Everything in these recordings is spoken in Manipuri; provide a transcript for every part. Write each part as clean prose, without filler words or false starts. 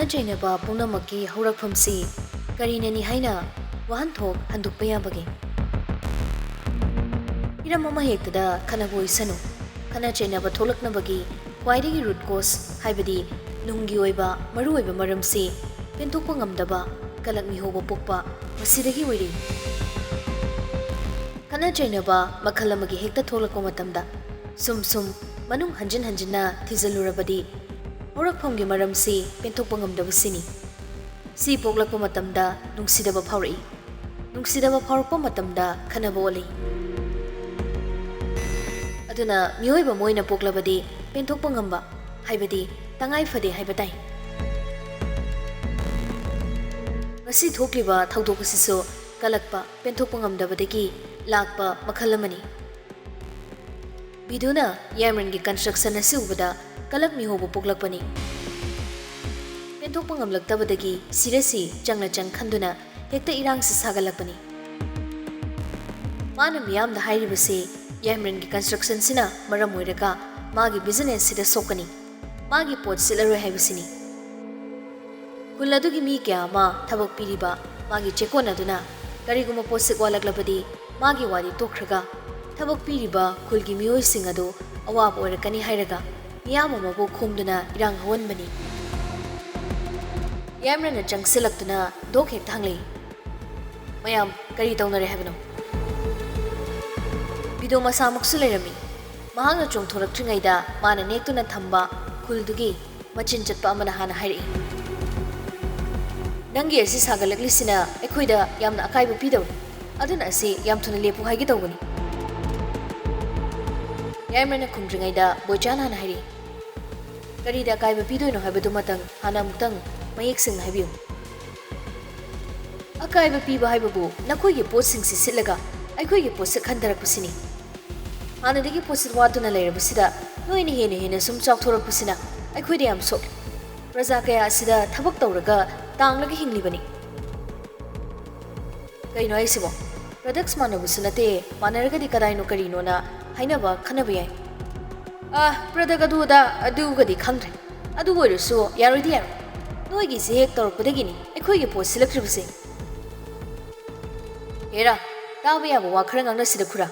ꯈꯟꯅ-ꯆꯩꯅꯕ ꯄꯨꯝꯅꯃꯛꯀꯤ ꯍꯧꯔꯛꯐꯝꯁꯤ ꯀꯔꯤꯅꯅꯤ ꯍꯥꯏꯅ ꯋꯥꯍꯟꯊꯣꯛ ꯍꯟꯗꯣꯛꯄ ꯌꯥꯕꯒꯦ? ꯍꯤꯔꯝ ꯑꯃꯍꯦꯛꯇꯗ ꯈꯟꯅꯕ ꯑꯣꯏꯁꯅꯨ, ꯈꯟꯅ-ꯆꯩꯅꯕ ꯊꯣꯛꯂꯛꯅꯕꯒꯤ ꯈ꯭ꯋꯥꯏꯗꯒꯤ ꯔꯨꯠ ꯀꯣꯖ ꯍꯥꯏꯕꯗꯤ ꯅꯨꯡꯒꯤ ꯑꯣꯏꯕ ꯃꯔꯨꯑꯣꯏꯕ ꯃꯔꯝꯁꯤ ꯄꯦꯟꯊꯣꯛꯄ ꯉꯝꯗꯕ ꯀꯂꯛ ꯃꯤꯍꯧꯕ ꯄꯣꯛꯄ ꯃꯁꯤꯗꯒꯤ ꯑꯣꯏꯔꯤ꯫ ꯈꯟꯅ-ꯆꯩꯅꯕ ꯃꯈꯜ ꯑꯃꯒꯤ ꯍꯦꯛꯇ ꯊꯣꯛꯂꯛꯄ ꯃꯇꯝꯗ ꯁꯨꯝ ꯃꯅꯨꯡ ꯍꯟꯖꯤꯟꯅ ꯊꯤꯖꯤꯜꯂꯨꯔꯕꯗꯤ ꯍꯧꯔꯛꯐꯝꯒꯤ ꯃꯔꯝꯁꯤ ꯄꯦꯟꯊꯣꯛꯄ ꯉꯝꯗꯕꯁꯤꯅꯤ꯫ ꯁꯤ ꯄꯣꯛꯂꯛꯄ ꯃꯇꯝꯗ ꯅꯨꯡꯁꯤꯗꯕ ꯐꯥꯎꯔꯛꯏ, ꯅꯨꯡꯁꯤꯗꯕ ꯐꯥꯎꯔꯛꯄ ꯃꯇꯝꯗ ꯈꯟꯅꯕ ꯑꯣꯜꯂꯤ꯫ ꯑꯗꯨꯅ ꯃꯤꯑꯣꯏꯕ ꯃꯣꯏꯅ ꯄꯣꯛꯂꯕꯗꯤ ꯄꯦꯟꯊꯣꯛꯄ ꯉꯝꯕ ꯍꯥꯏꯕꯗꯤ ꯇꯉꯥꯏ ꯐꯗꯦ ꯍꯥꯏꯕ ꯇꯥꯏ꯫ ꯉꯁꯤ ꯊꯣꯛꯂꯤꯕ ꯊꯧꯗꯣꯛ ꯑꯁꯤꯁꯨ ꯀꯂꯛꯄ ꯄꯦꯟꯊꯣꯛꯄ ꯉꯝꯗꯕꯗꯒꯤ ꯂꯥꯛꯄ ꯃꯈꯜ ꯑꯃꯅꯤ꯫ ꯕꯤꯗꯨꯅ ꯌꯥꯏꯃꯔꯟꯒꯤ ꯀꯟꯁꯇ꯭ꯔꯛꯁꯟ ꯑꯁꯤ ꯎꯕꯗ ꯀꯂꯛ ꯃꯤꯍꯧꯕ ꯄꯣꯛꯂꯛꯄꯅꯤ꯫ ꯄꯦꯟꯊꯣꯛꯄ ꯉꯝꯂꯛꯇꯕꯗꯒꯤ ꯁꯤꯔꯁꯤ ꯆꯪꯅ ꯆꯪ ꯈꯟꯗꯨꯅ ꯍꯦꯛꯇ ꯏꯔꯥꯡꯁꯤ ꯁꯥꯒꯠꯂꯛꯄꯅꯤ꯫ ꯃꯥꯅ ꯃꯤꯌꯥꯝꯗ ꯍꯥꯏꯔꯤꯕꯁꯤ ꯌꯥꯏꯃꯔꯟꯒꯤ ꯀꯟꯁꯇ꯭ꯔꯛꯁꯟꯁꯤꯅ ꯃꯔꯝ ꯑꯣꯏꯔꯒ ꯃꯥꯒꯤ ꯕꯤꯖꯤꯅꯦꯁꯁꯤꯗ ꯁꯣꯛꯀꯅꯤ, ꯃꯥꯒꯤ ꯄꯣꯠ ꯁꯤꯠꯂꯔꯣꯏ ꯍꯥꯏꯕꯁꯤꯅꯤ꯫ ꯈꯨꯜ ꯑꯗꯨꯒꯤ ꯃꯤ ꯀꯌꯥ ꯑꯃ ꯊꯕꯛ ꯄꯤꯔꯤꯕ ꯃꯥꯒꯤ ꯆꯦꯛꯀꯣꯟ ꯑꯗꯨꯅ ꯀꯔꯤꯒꯨꯝꯕ ꯄꯣꯠꯁꯤꯠ ꯋꯥꯠꯂꯛꯂꯕꯗꯤ ꯃꯥꯒꯤ ꯋꯥꯗꯤ ꯇꯣꯛꯈ꯭ꯔꯒ ꯊꯕꯛ ꯄꯤꯔꯤꯕ ꯈꯨꯜꯒꯤ ꯃꯤꯑꯣꯏꯁꯤꯡ ꯑꯗꯨ ꯑꯋꯥꯕ ꯑꯣꯏꯔꯛꯀꯅꯤ ꯍꯥꯏꯔꯒ ꯃꯤꯌꯥꯝ ꯑꯃꯕꯨ ꯈꯣꯝꯗꯨꯅ ꯏꯔꯥꯡ ꯍꯧꯍꯟꯕꯅꯤ꯫ ꯌꯥꯏꯃꯔꯟꯅ ꯆꯪꯁꯤꯜꯂꯛꯇꯨꯅ ꯗꯣꯛ ꯍꯦꯛꯇ ꯍꯪꯂꯛꯏ, "ꯃꯌꯥꯝ ꯀꯔꯤ ꯇꯧꯅꯔꯦ ꯍꯥꯏꯕꯅꯣ?" ꯕꯤꯗꯣ ꯃꯁꯥꯃꯛꯁꯨ ꯂꯩꯔꯝꯃꯤ꯫ ꯃꯍꯥꯛꯅ ꯆꯣꯡꯊꯣꯔꯛꯇ꯭ꯔꯤꯉꯩꯗ ꯃꯥꯅ ꯅꯦꯛꯇꯨꯅ ꯊꯝꯕ ꯈꯨꯜꯗꯨꯒꯤ ꯃꯆꯤꯟ ꯆꯠꯄ ꯑꯃꯅ ꯍꯥꯟꯅ ꯍꯥꯏꯔꯛꯏ, "ꯅꯪꯒꯤ ꯑꯁꯤ ꯁꯥꯒꯠꯂꯛꯂꯤꯁꯤꯅ ꯑꯩꯈꯣꯏꯗ ꯌꯥꯝꯅ ꯑꯀꯥꯏꯕ ꯄꯤꯗꯧꯔꯤ, ꯑꯗꯨꯅ ꯑꯁꯤ ꯌꯥꯝ ꯊꯨꯅ ꯂꯦꯞꯄꯨ ꯍꯥꯏꯒꯦ ꯇꯧꯕꯅꯤ." ꯌꯥꯏꯃꯔꯟꯅ ꯈꯨꯝꯗ꯭ꯔꯤꯉꯩꯗ ꯕꯣꯏꯆꯥꯅ ꯍꯥꯟꯅ ꯍꯥꯏꯔꯛꯏ, "ꯀꯔꯤꯗ ꯑꯀꯥꯏꯕ ꯄꯤꯗꯣꯏꯅꯣ ꯍꯥꯏꯕꯗꯨꯃꯇꯪ ꯍꯥꯟꯅ ꯑꯃꯨꯛꯇꯪ ꯃꯌꯦꯛ ꯁꯦꯡꯅ ꯍꯥꯏꯕꯤꯌꯨ." "ꯑꯀꯥꯏꯕ ꯄꯤꯕ ꯍꯥꯏꯕꯕꯨ ꯅꯈꯣꯏꯒꯤ ꯄꯣꯠꯁꯤꯡꯁꯤ ꯁꯤꯠꯂꯒ ꯑꯩꯈꯣꯏꯒꯤ ꯄꯣꯠꯁꯤꯠ ꯍꯟꯊꯔꯛꯄꯁꯤꯅꯤ꯫ ꯍꯥꯟꯅꯗꯒꯤ ꯄꯣꯠꯁꯤꯠ ꯋꯥꯠꯇꯨꯅ ꯂꯩꯔꯕꯁꯤꯗ ꯅꯣꯏꯅ ꯍꯦꯟꯅ ꯁꯨꯝ ꯆꯥꯎꯊꯣꯔꯛꯄꯁꯤꯅ ꯑꯩꯈꯣꯏꯗ ꯌꯥꯝ ꯁꯣꯛꯏ꯫ ꯄ꯭ꯔꯖꯥ ꯀꯌꯥ ꯑꯁꯤꯗ ꯊꯕꯛ ꯇꯧꯔꯒ ꯇꯥꯡꯂꯒ ꯍꯤꯡꯂꯤꯕꯅꯤ." "ꯀꯩꯅꯣ ꯍꯥꯏꯁꯤꯕꯣ? ꯄ꯭ꯔꯗꯛꯁ ꯃꯥꯟꯅꯕꯁꯨ ꯅꯠꯇꯦ, ꯃꯥꯟꯅꯔꯒꯗꯤ ꯀꯗꯥꯏꯅꯣ ꯀꯔꯤꯅꯣꯅ ꯍꯥꯏꯅꯕ ꯈꯟꯅꯕ ꯌꯥꯏ." "ꯄ꯭ꯔꯗꯛ ꯑꯗꯨꯒꯗꯤ ꯈꯪꯗ꯭ꯔꯦ, ꯑꯗꯨ ꯑꯣꯏꯔꯁꯨ ꯌꯥꯔꯣꯏꯗꯤ ꯌꯥꯔꯣꯏ꯫ ꯅꯣꯏꯒꯤꯁꯤ ꯍꯦꯛ ꯇꯧꯔꯛꯄꯗꯒꯤꯅꯤ ꯑꯩꯈꯣꯏꯒꯤ ꯄꯣꯠ ꯁꯤꯠꯂꯛꯇ꯭ꯔꯤꯕꯁꯦ." "ꯍꯦꯔꯥ, ꯇꯥꯕ ꯌꯥꯕ ꯋꯥ ꯈꯔ ꯉꯥꯡꯅꯁꯤꯗ ꯈꯨꯔꯥ꯫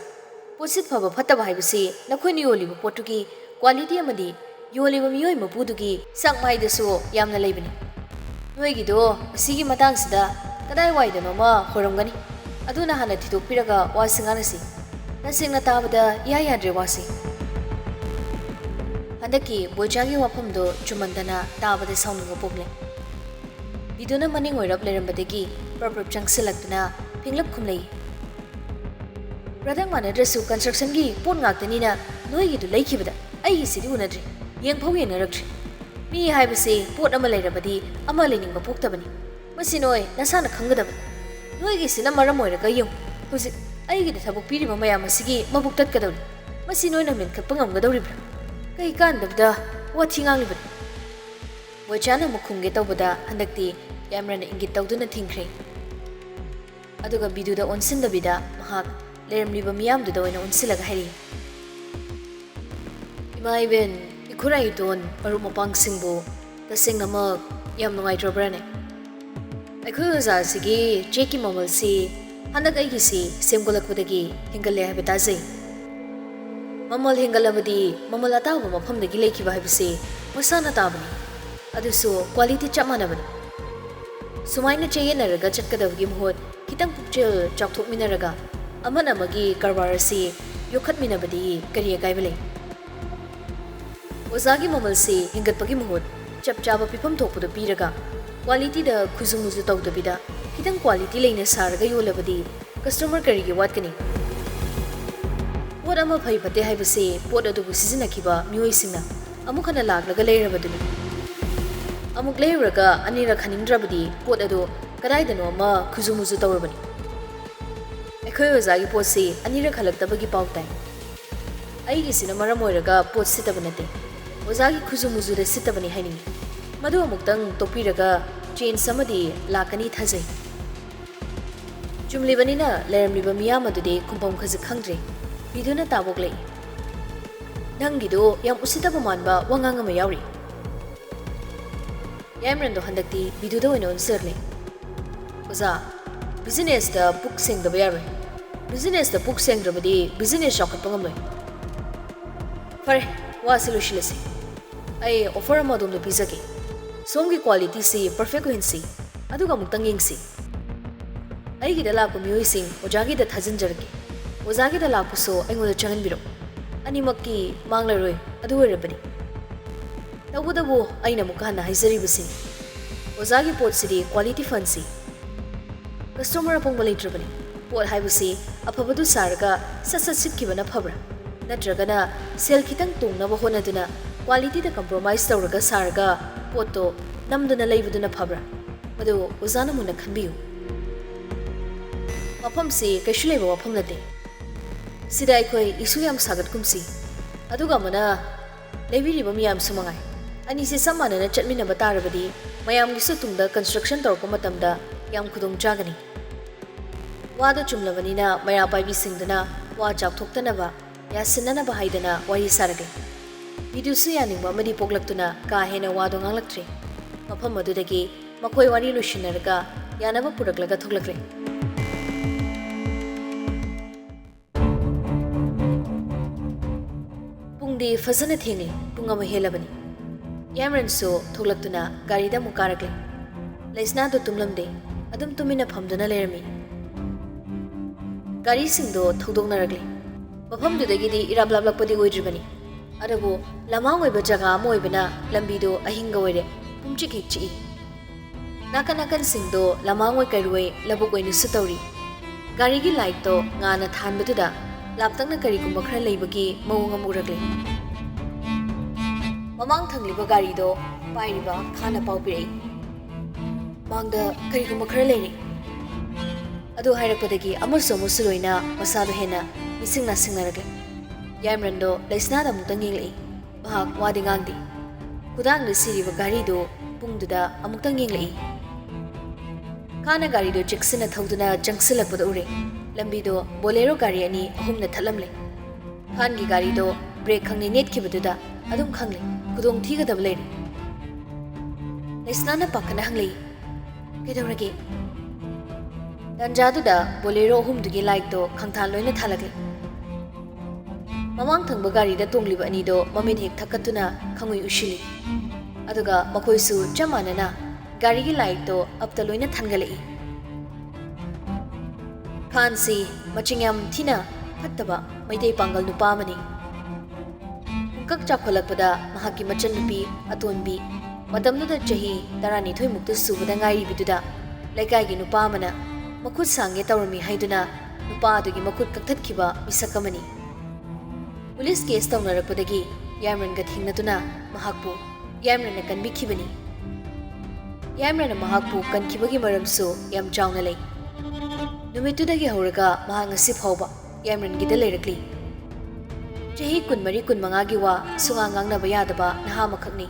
ꯄꯣꯠꯁꯤꯠ ꯐꯕ ꯐꯠꯇꯕ ꯍꯥꯏꯕꯁꯤ ꯅꯈꯣꯏꯅ ꯌꯣꯜꯂꯤꯕ ꯄꯣꯠꯇꯨꯒꯤ ꯀ꯭ꯋꯥꯂꯤꯇꯤ ꯑꯃꯗꯤ ꯌꯣꯜꯂꯤꯕ ꯃꯤꯑꯣꯏ ꯃꯄꯨꯗꯨꯒꯤ ꯁꯛ ꯃꯥꯏꯗꯁꯨ ꯌꯥꯝꯅ ꯂꯩꯕꯅꯤ꯫ ꯅꯣꯏꯒꯤꯗꯣ ꯑꯁꯤꯒꯤ ꯃꯇꯥꯡꯁꯤꯗ ꯀꯗꯥꯏꯋꯥꯏꯗꯅꯣꯃ ꯍꯣꯔꯝꯒꯅꯤ꯫ ꯑꯗꯨꯅ ꯍꯥꯟꯅ ꯊꯤꯗꯣꯛꯄꯤꯔꯒ ꯋꯥꯁꯤ ꯉꯥꯡꯅꯁꯤ꯫ ꯇꯁꯦꯡꯅ ꯇꯥꯕꯗ ꯏꯌꯥ ꯌꯥꯗ꯭ꯔꯦ ꯋꯥꯁꯤ." ꯍꯟꯗꯛꯀꯤ ꯕꯣꯏꯆꯥꯒꯤ ꯋꯥꯐꯝꯗꯣ ꯆꯨꯝꯃꯟꯗꯅ ꯇꯥꯕꯗ ꯁꯥꯎꯅꯤꯡꯕ ꯄꯣꯛꯂꯦ꯫ ꯕꯤꯗꯨꯅ ꯃꯅꯤꯡ ꯑꯣꯏꯔꯞ ꯂꯩꯔꯝꯕꯗꯒꯤ ꯄ꯭ꯔꯞ ꯆꯪꯁꯤꯜꯂꯛꯇꯨꯅ ꯐꯤꯡꯂꯞ ꯈꯨꯝꯂꯛꯏ, "ꯄ꯭ꯔꯗꯛ ꯃꯥꯟꯅꯗ꯭ꯔꯁꯨ ꯀꯟꯁꯇ꯭ꯔꯛꯁꯟꯒꯤ ꯄꯣꯠ ꯉꯥꯛꯇꯅꯤꯅ ꯅꯣꯏꯒꯤꯗꯨ ꯂꯩꯈꯤꯕꯗ ꯑꯩꯒꯤꯁꯤꯗꯤ ꯎꯅꯗ꯭ꯔꯤ, ꯌꯦꯡꯐꯥꯎ ꯌꯦꯡꯅꯔꯛꯇ꯭ꯔꯤ꯫ ꯃꯤ ꯍꯥꯏꯕꯁꯤ ꯄꯣꯠ ꯑꯃ ꯂꯩꯔꯕꯗꯤ ꯑꯃ ꯂꯩꯅꯤꯡꯕ ꯄꯣꯛꯇꯕꯅꯤ꯫ ꯃꯁꯤ ꯅꯣꯏ ꯅꯁꯥꯅ ꯈꯪꯒꯗꯕꯅꯤ꯫ ꯅꯣꯏꯒꯤꯁꯤꯅ ꯃꯔꯝ ꯑꯣꯏꯔꯒ ꯌꯦꯡꯉꯨ, ꯍꯧꯖꯤꯛ ꯑꯩꯒꯤꯗ ꯊꯕꯛ ꯄꯤꯔꯤꯕ ꯃꯌꯥꯝ ꯑꯁꯤꯒꯤ ꯃꯕꯨꯛ ꯇꯠꯀꯗꯧꯔꯤ꯫ ꯃꯁꯤ ꯅꯣꯏꯅ ꯃꯦꯟꯈꯠꯄ ꯉꯝꯒꯗꯧꯔꯤꯕ꯭ꯔꯥ? ꯀꯩ ꯀꯥꯟꯗꯕꯗ ꯋꯥꯊꯤ ꯉꯥꯡꯂꯤꯕꯅꯤ." ꯕꯣꯏꯆꯥꯅ ꯑꯃꯨꯛ ꯈꯨꯝꯒꯦ ꯇꯧꯕꯗ ꯍꯟꯗꯛꯇꯤ ꯌꯥꯏꯃꯔꯟꯅ ꯏꯪꯒꯤꯠ ꯇꯧꯗꯨꯅ ꯊꯤꯡꯈ꯭ꯔꯦ꯫ ꯑꯗꯨꯒ ꯕꯤꯗꯨꯗ ꯑꯣꯟꯁꯤꯟꯗꯕꯤꯗ ꯃꯍꯥꯛ ꯂꯩꯔꯝꯂꯤꯕ ꯃꯤꯌꯥꯝꯗꯨꯗ ꯑꯣꯏꯅ ꯑꯣꯟꯁꯤꯜꯂꯒ ꯍꯥꯏꯔꯛꯏ, "ꯏꯃꯥ ꯏꯕꯦꯟ, ꯏꯈꯨꯔꯥ ꯏꯇꯣꯟ, ꯃꯔꯨꯞ ꯃꯄꯥꯡꯁꯤꯡꯕꯨ ꯇꯁꯦꯡꯅꯃꯛ ꯌꯥꯝ ꯅꯨꯡꯉꯥꯏꯇ꯭ꯔꯕ꯭ꯔꯥꯅꯦ? ꯑꯩꯈꯣꯏ ꯑꯣꯖꯥꯁꯤꯒꯤ ꯆꯦꯛꯀꯤ ꯃꯃꯜꯁꯤ ꯍꯟꯗꯛ ꯑꯩꯒꯤꯁꯤ ꯁꯦꯝꯒꯠꯂꯛꯄꯗꯒꯤ ꯍꯦꯟꯒꯠꯂꯦ ꯍꯥꯏꯕ ꯇꯥꯖꯩ꯫ ꯃꯃꯜ ꯍꯦꯟꯒꯠꯂꯕꯗꯤ ꯃꯃꯜ ꯑꯇꯥꯡꯕ ꯃꯐꯝꯗꯒꯤ ꯂꯩꯈꯤꯕ ꯍꯥꯏꯕꯁꯤ ꯃꯁꯥꯅ ꯇꯥꯕꯅꯤ, ꯑꯗꯨꯁꯨ ꯀ꯭ꯋꯥꯂꯤꯇꯤ ꯆꯞ ꯃꯥꯟꯅꯕꯅꯤ꯫ ꯁꯨꯃꯥꯏꯅ ꯆꯌꯦꯠꯅꯔꯒ ꯆꯠꯀꯗꯕꯒꯤ ꯃꯍꯨꯠ ꯈꯤꯇꯪ ꯄꯨꯛꯆꯦꯜ ꯆꯥꯎꯊꯣꯛꯃꯤꯟꯅꯔꯒ ꯑꯃꯅ ꯑꯃꯒꯤ ꯀꯔꯕꯥꯔ ꯑꯁꯤ ꯌꯣꯛꯈꯠꯃꯤꯟꯅꯕꯗꯤ ꯀꯔꯤ ꯑꯀꯥꯏꯕ ꯂꯩ? ꯑꯣꯖꯥꯒꯤ ꯃꯃꯜꯁꯤ ꯍꯦꯟꯒꯠꯄꯒꯤ ꯃꯍꯨꯠ ꯆꯞ ꯆꯥꯕ ꯄꯤꯐꯝ ꯊꯣꯛꯄꯗꯨ ꯄꯤꯔꯒ ꯀ꯭ꯋꯥꯂꯤꯇꯤꯗ ꯈꯨꯖꯨ ꯃꯨꯖꯨ ꯇꯧꯗꯕꯤꯗ ꯈꯤꯇꯪ ꯀ꯭ꯋꯥꯂꯤꯇꯤ ꯂꯩꯅ ꯁꯥꯔꯒ ꯌꯣꯜꯂꯕꯗꯤ ꯀꯁꯇꯃꯔ ꯀꯔꯤꯒꯤ ꯋꯥꯠꯀꯅꯤ? ꯄꯣꯠ ꯑꯃ ꯐꯩ ꯐꯠꯇꯦ ꯍꯥꯏꯕꯁꯤ ꯄꯣꯠ ꯑꯗꯨꯕꯨ ꯁꯤꯖꯤꯟꯅꯈꯤꯕ ꯃꯤꯑꯣꯏꯁꯤꯡꯅ ꯑꯃꯨꯛ ꯍꯟꯅ ꯂꯥꯛꯂꯒ ꯂꯩꯔꯕꯗꯨꯅꯤ꯫ ꯑꯃꯨꯛ ꯂꯩꯔꯨꯔꯒ ꯑꯅꯤꯔꯛ ꯍꯟꯅꯤꯡꯗ꯭ꯔꯕꯗꯤ ꯄꯣꯠ ꯑꯗꯨ ꯀꯗꯥꯏꯗꯅꯣ ꯑꯃ ꯈꯨꯖꯨ ꯃꯨꯖꯨ ꯇꯧꯔꯕꯅꯤ꯫ ꯑꯩꯈꯣꯏ ꯑꯣꯖꯥꯒꯤ ꯄꯣꯠꯁꯤ ꯑꯅꯤꯔꯛ ꯍꯜꯂꯛꯇꯕꯒꯤ ꯄꯥꯎ ꯇꯥꯏ꯫ ꯑꯩꯒꯤꯁꯤꯅ ꯃꯔꯝ ꯑꯣꯏꯔꯒ ꯄꯣꯠ ꯁꯤꯠꯇꯕ ꯅꯠꯇꯦ, ꯑꯣꯖꯥꯒꯤ ꯈꯨꯖꯨ ꯃꯨꯖꯨꯗ ꯁꯤꯠꯇꯕꯅꯤ ꯍꯥꯏꯅꯤꯡꯉꯤ꯫ ꯃꯗꯨ ꯑꯃꯨꯛꯇꯪ ꯇꯣꯛꯄꯤꯔꯒ ꯆꯦꯟꯖ ꯑꯃꯗꯤ ꯂꯥꯛꯀꯅꯤ ꯊꯥꯖꯩ." ꯆꯨꯝꯂꯤꯕꯅꯤꯅ ꯂꯩꯔꯝꯂꯤꯕ ꯃꯤꯌꯥꯝ ꯑꯗꯨꯗꯤ ꯈꯨꯝꯐꯝ ꯈꯖꯤꯛ ꯈꯪꯗ꯭ꯔꯦ꯫ ꯕꯤꯗꯨꯅ ꯇꯥꯕꯣꯛꯂꯛꯏ, "ꯅꯪꯒꯤꯗꯣ ꯌꯥꯝ ꯎꯁꯤꯠꯇꯕ ꯃꯥꯟꯕ ꯋꯥꯉꯥꯡ ꯑꯃ ꯌꯥꯎꯔꯤ." ꯌꯥꯏꯃꯔꯟꯗꯣ ꯍꯟꯗꯛꯇꯤ ꯕꯤꯗꯨꯗ ꯑꯣꯏꯅ ꯑꯣꯟꯁꯤꯜꯂꯛꯂꯦ꯫ ꯑꯣꯖꯥ, ꯕꯤꯖꯤꯅꯦꯁꯇ ꯄꯨꯛ ꯁꯦꯡꯗꯕ ꯌꯥꯔꯣꯏ꯫ ꯕꯤꯖꯤꯅꯦꯁꯇ ꯄꯨꯛ ꯁꯦꯡꯗ꯭ꯔꯕꯗꯤ ꯕꯤꯖꯤꯅꯦꯁ ꯆꯥꯎꯈꯠꯄ ꯉꯝꯂꯣꯏ꯫ ꯐꯔꯦ, ꯋꯥꯁꯤ ꯂꯣꯏꯁꯤꯜꯂꯁꯤ꯫ ꯑꯩ ꯑꯣꯐꯔ ꯑꯃ ꯑꯗꯣꯝꯗ ꯄꯤꯖꯒꯦ꯫ ꯁꯣꯝꯒꯤ ꯀ꯭ꯋꯥꯂꯤꯇꯤꯁꯤ ꯄꯔꯐꯦꯛ ꯑꯣꯏꯍꯟꯁꯤ, ꯑꯗꯨꯒ ꯑꯃꯨꯛꯇꯪ ꯌꯦꯡꯁꯤ꯫ ꯑꯩꯒꯤꯗ ꯂꯥꯛꯄ ꯃꯤꯑꯣꯏꯁꯤꯡ ꯑꯣꯖꯥꯒꯤꯗ ꯊꯥꯖꯤꯟꯖꯔꯒꯦ꯫ ꯑꯣꯖꯥꯒꯤꯗ ꯂꯥꯛꯄꯁꯨ ꯑꯩꯉꯣꯟꯗ ꯆꯪꯍꯟꯕꯤꯔꯛꯎ꯫ ꯑꯅꯤꯃꯛꯀꯤ ꯃꯥꯡꯂꯔꯣꯏ ꯑꯗꯨ ꯑꯣꯏꯔꯕꯅꯤ꯫ ꯇꯧꯕꯇꯕꯨ ꯑꯩꯅ ꯑꯃꯨꯛꯀ ꯍꯟꯅ ꯍꯥꯏꯖꯔꯤꯕꯁꯤꯅꯤ, ꯑꯣꯖꯥꯒꯤ ꯄꯣꯠꯁꯤꯗꯤ ꯀ꯭ꯋꯥꯂꯤꯇꯤ ꯐꯍꯟꯁꯤ꯫ ꯀꯁꯇꯃꯔ ꯑꯄꯪꯕ ꯂꯩꯇ꯭ꯔꯕꯅꯤ꯫ ꯄꯣꯠ ꯍꯥꯏꯕꯁꯤ ꯑꯐꯕꯗꯨ ꯁꯥꯔꯒ ꯁꯠ ꯁꯤꯠꯈꯤꯕꯅ ꯐꯕ꯭ꯔꯥ, ꯅꯠꯇ꯭ꯔꯒꯅ ꯁꯦꯜ ꯈꯤꯇꯪ ꯇꯣꯡꯅꯕ ꯍꯣꯠꯅꯗꯨꯅ ꯀ꯭ꯋꯥꯂꯤꯇꯤꯗ ꯀꯝꯄ꯭ꯔꯣꯃꯥꯏꯖ ꯇꯧꯔꯒ ꯁꯥꯔꯒ ꯄꯣꯠꯇꯣ ꯅꯝꯗꯨꯅ ꯂꯩꯕꯗꯨꯅ ꯐꯕ꯭ꯔꯥ? ꯃꯗꯨ ꯑꯣꯖꯥꯅ ꯃꯨꯟꯅ ꯈꯟꯕꯤꯌꯨ꯫ ꯃꯐꯝꯁꯤ ꯀꯩꯁꯨ ꯂꯩꯕ ꯋꯥꯐꯝ ꯅꯠꯇꯦ꯫ ꯁꯤꯗ ꯑꯩꯈꯣꯏ ꯏꯁꯨ ꯌꯥꯝ ꯁꯥꯒꯠꯀꯨꯝꯁꯤ, ꯑꯗꯨꯒ ꯑꯃꯅ ꯂꯩꯕꯤꯔꯤꯕ ꯃꯤꯌꯥꯝꯁꯨ ꯃꯉꯥꯏ꯫ ꯑꯅꯤꯁꯤ ꯆꯞ ꯃꯥꯟꯅꯅ ꯆꯠꯃꯤꯟꯅꯕ ꯇꯥꯔꯕꯗꯤ ꯃꯌꯥꯝꯒꯤꯁꯨ ꯇꯨꯡꯗ ꯀꯟꯁꯇ꯭ꯔꯛꯁꯟ ꯇꯧꯔꯛꯄ ꯃꯇꯝꯗ ꯌꯥꯝ ꯈꯨꯗꯣꯡ ꯆꯥꯒꯅꯤ꯫ ꯋꯥꯗꯣ ꯆꯨꯝꯂꯕꯅꯤꯅ ꯃꯩꯔꯥ ꯄꯥꯏꯕꯤꯁꯤꯡꯗꯨꯅ ꯋꯥ ꯆꯥꯎꯊꯣꯛꯇꯅꯕ, ꯌꯥꯁꯤꯟꯅꯅꯕ ꯍꯥꯏꯗꯅ ꯋꯥꯔꯤ ꯁꯥꯔꯒꯦ꯫ ꯕꯤꯗꯨꯁꯨ ꯌꯥꯅꯤꯡꯕ ꯑꯃꯗꯤ ꯄꯣꯛꯂꯛꯇꯨꯅ ꯀꯥ ꯍꯦꯟꯅ ꯋꯥꯗꯣ ꯉꯥꯡꯂꯛꯇ꯭ꯔꯦ꯫ ꯃꯐꯝ ꯑꯗꯨꯗꯒꯤ ꯃꯈꯣꯏ ꯋꯥꯔꯤ ꯂꯣꯏꯁꯤꯟꯅꯔꯒ ꯌꯥꯅꯕ ꯄꯨꯔꯛꯂꯒ ꯊꯣꯛꯂꯛꯂꯦ꯫ ꯄꯨꯡꯗꯤ ꯐꯖꯅ ꯊꯦꯡꯂꯦ꯫ ꯄꯨꯡ ꯑꯃ ꯍꯦꯜꯂꯕꯅꯤ꯫ ꯌꯥꯏꯃꯔꯟꯁꯨ ꯊꯣꯛꯂꯛꯇꯨꯅ ꯒꯥꯔꯤꯗ ꯑꯃꯨꯛ ꯀꯥꯔꯛꯂꯦ꯫ ꯂꯩꯁꯅꯥꯗꯣ ꯇꯨꯝꯂꯝꯗꯦ, ꯑꯗꯨꯝ ꯇꯨꯃꯤꯟꯅ ꯐꯝꯗꯨꯅ ꯂꯩꯔꯝꯃꯤ꯫ ꯒꯥꯔꯤꯁꯤꯡꯗꯣ ꯊꯧꯗꯣꯛꯅꯔꯛꯂꯦ꯫ ꯃꯐꯝꯗꯨꯗꯒꯤꯗꯤ ꯏꯔꯥꯞ ꯂꯥꯞꯂꯛꯄꯗꯤ ꯑꯣꯏꯗ꯭ꯔꯤꯕꯅꯤ, ꯑꯗꯨꯕꯨ ꯂꯝꯍꯥꯡ ꯑꯣꯏꯕ ꯖꯒꯥ ꯑꯃ ꯑꯣꯏꯕꯅ ꯂꯝꯕꯤꯗꯣ ꯑꯍꯤꯡꯒ ꯑꯣꯏꯔꯦ, ꯄꯨꯡꯆꯤꯛ ꯍꯦꯛ ꯆꯤꯛꯏ꯫ ꯅꯥꯀꯟ ꯅꯥꯀꯟꯁꯤꯡꯗꯣ ꯂꯝꯍꯥꯡ ꯑꯣꯏ ꯀꯩꯔꯣꯏ ꯂꯧꯕꯨꯛ ꯑꯣꯏꯅꯁꯨ ꯇꯧꯔꯤ꯫ ꯒꯥꯔꯤꯒꯤ ꯂꯥꯏꯠꯇꯣ ꯉꯥꯟꯅ ꯊꯥꯟꯕꯗꯨꯗ ꯂꯥꯞꯇꯛꯅ ꯀꯔꯤꯒꯨꯝꯕ ꯈꯔ ꯂꯩꯕꯒꯤ ꯃꯑꯣꯡ ꯑꯃ ꯎꯔꯛꯂꯦ꯫ ꯃꯃꯥꯡ ꯊꯪꯂꯤꯕ ꯒꯥꯔꯤꯗꯣ ꯄꯥꯏꯔꯤꯕ ꯈꯥꯟꯅ ꯄꯥꯎ ꯄꯤꯔꯛꯏ꯫ ꯃꯥꯡꯗ ꯀꯔꯤꯒꯨꯝꯕ ꯈꯔ ꯂꯩꯔꯤ꯫ ꯑꯗꯨ ꯍꯥꯏꯔꯛꯄꯗꯒꯤ ꯑꯃꯁꯨ ꯂꯣꯏꯅ ꯃꯁꯥꯗꯣ ꯍꯦꯟꯅ ꯅꯤꯡꯁꯤꯡ ꯅꯥꯁꯤꯡꯅꯔꯛꯂꯦ꯫ ꯌꯥꯏꯃꯔꯟꯗꯣ ꯂꯩꯁꯅꯥꯗ ꯑꯃꯨꯛꯇꯪ ꯌꯦꯡꯂꯛꯏ꯫ ꯃꯍꯥꯛ ꯋꯥꯗꯤ ꯉꯥꯡꯗꯦ꯫ ꯈꯨꯗꯥꯡꯗ ꯁꯤꯔꯤꯕ ꯒꯥꯔꯤꯗꯣ ꯄꯨꯡꯗꯨꯗ ꯑꯃꯨꯛꯇꯪ ꯌꯦꯡꯂꯛꯏ꯫ ꯈꯥꯟꯅ ꯒꯥꯔꯤꯗꯣ ꯆꯦꯛꯁꯤꯟꯅ ꯊꯧꯗꯨꯅ ꯆꯪꯁꯤꯜꯂꯛꯄꯗ ꯎꯔꯦ꯫ ꯂꯝꯕꯤꯗꯣ ꯕꯣꯂꯦꯔꯣ ꯒꯥꯔꯤ ꯑꯅꯤ ꯑꯍꯨꯝꯅ ꯊꯠꯂꯝꯂꯦ꯫ ꯈꯥꯟꯒꯤ ꯒꯥꯔꯤꯗꯣ ꯕ꯭ꯔꯦꯛ ꯈꯪꯅꯦ ꯅꯦꯠꯈꯤꯕꯗꯨꯗ ꯑꯗꯨꯝ ꯈꯪꯂꯦ ꯈꯨꯗꯣꯡ ꯊꯤꯒꯗꯕ ꯂꯩꯔꯦ꯫ ꯂꯩꯁꯅꯥꯅ ꯄꯥꯈꯠꯅ ꯍꯪꯂꯛꯏ, ꯀꯩꯗꯧꯔꯒꯦ? ꯇꯥꯟꯖꯥꯗꯨꯗ ꯕꯣꯂꯦꯔꯣ ꯑꯍꯨꯝꯗꯨꯒꯤ ꯂꯥꯏꯠꯇꯣ ꯈꯪꯊꯥꯟ ꯂꯣꯏꯅ ꯊꯥꯜꯂꯛꯂꯦ꯫ ꯃꯃꯥꯡ ꯊꯪꯕ ꯒꯥꯔꯤꯗ ꯇꯣꯡꯂꯤꯕ ꯑꯅꯤꯗꯣ ꯃꯃꯤꯠ ꯍꯦꯛ ꯊꯛꯀꯠꯇꯨꯅ ꯈꯪꯎꯏ ꯎꯏꯁꯤꯜꯂꯤ꯫ ꯑꯗꯨꯒ ꯃꯈꯣꯏꯁꯨ ꯆꯞ ꯃꯥꯟꯅꯅ ꯒꯥꯔꯤꯒꯤ ꯂꯥꯏꯠꯇꯣ ꯑꯞꯇ ꯂꯣꯏꯅ ꯊꯥꯟꯒꯠꯂꯛꯏ꯫ ꯈꯥꯟꯁꯤ ꯃꯆꯤꯡ ꯌꯥꯝ ꯊꯤꯅ ꯐꯠꯇꯕ ꯃꯩꯇꯩ ꯄꯥꯡꯒꯜ ꯅꯨꯄꯥ ꯑꯃꯅꯤ꯫ ꯄꯨꯡꯀꯛ ꯆꯥꯎꯈꯠꯂꯛꯄꯗ ꯃꯍꯥꯛꯀꯤ ꯃꯆꯟꯅꯨꯄꯤ ꯑꯇꯣꯟꯕꯤ, ꯃꯇꯝꯗꯨꯗ ꯆꯍꯤ 12 ꯃꯨꯛꯇ ꯁꯨꯕꯗ ꯉꯥꯏꯔꯤꯕꯗꯨꯗ ꯂꯩꯀꯥꯏꯒꯤ ꯅꯨꯄꯥ ꯑꯃꯅ ꯃꯈꯨꯠ ꯁꯥꯡꯒꯦ ꯇꯧꯔꯝꯃꯤ ꯍꯥꯏꯗꯨꯅ ꯅꯨꯄꯥ ꯑꯗꯨꯒꯤ ꯃꯈꯨꯠ ꯀꯛꯊꯠꯈꯤꯕ ꯃꯤꯁꯛ ꯑꯃꯅꯤ꯫ ꯄꯨꯂꯤꯁ ꯀꯦꯁ ꯇꯧꯅꯔꯛꯄꯗꯒꯤ ꯌꯥꯏꯃꯔꯟꯒ ꯊꯦꯡꯅꯗꯨꯅ ꯃꯍꯥꯛꯄꯨ ꯌꯥꯏꯃꯔꯟꯅ ꯀꯟꯕꯤꯈꯤꯕꯅꯤ꯫ ꯌꯥꯏꯃꯔꯟꯅ ꯃꯍꯥꯛꯄꯨ ꯀꯟꯈꯤꯕꯒꯤ ꯃꯔꯝꯁꯨ ꯌꯥꯝ ꯆꯥꯎꯅ ꯂꯩ꯫ ꯅꯨꯃꯤꯠꯇꯨꯗꯒꯤ ꯍꯧꯔꯒ ꯃꯍꯥꯛ ꯉꯁꯤ ꯐꯥꯎꯕ ꯌꯥꯏꯃꯔꯟꯒꯤꯗ ꯂꯩꯔꯛꯂꯤ꯫ ꯆꯍꯤ 24-25ꯒꯤ ꯋꯥ ꯁꯨꯉꯥꯡ ꯉꯥꯡꯅꯕ ꯌꯥꯗꯕ ꯅꯍꯥ ꯑꯃꯈꯛꯅꯤ꯫